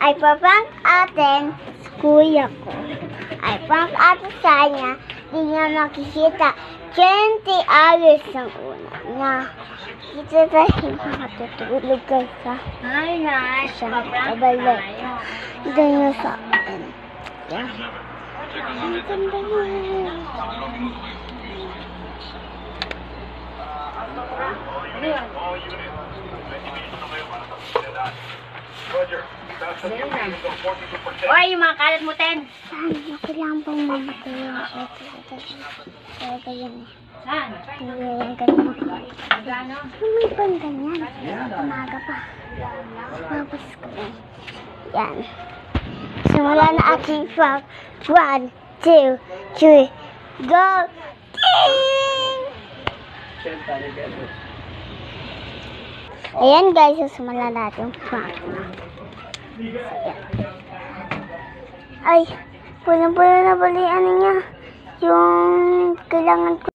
ay paprank atin sa kuya ko. Ay prank atin sa kanya, di niya makikita. 20 hours ang una niya. Dito tayo makatutulog guys ha. Hi. Siya Paprank nakabalik. tayo. Ito niyo sa akin. Yan. Ang ganda niya. Oy, yung mga kalat mo, Ten. Saan? Kailangan pang mamatay yung ito. Talaga yan eh. Saan? Hindi yan ganyan. Gano? May pang ganyan. Umaga pa. Tapos ko eh. Yan. Simula na aking vlog. 1, 2, 3, go! Ding! Ayan guys, simula natin yung vlog. Ay, pulang-pula na bali ano niya. Yung kailangan ko.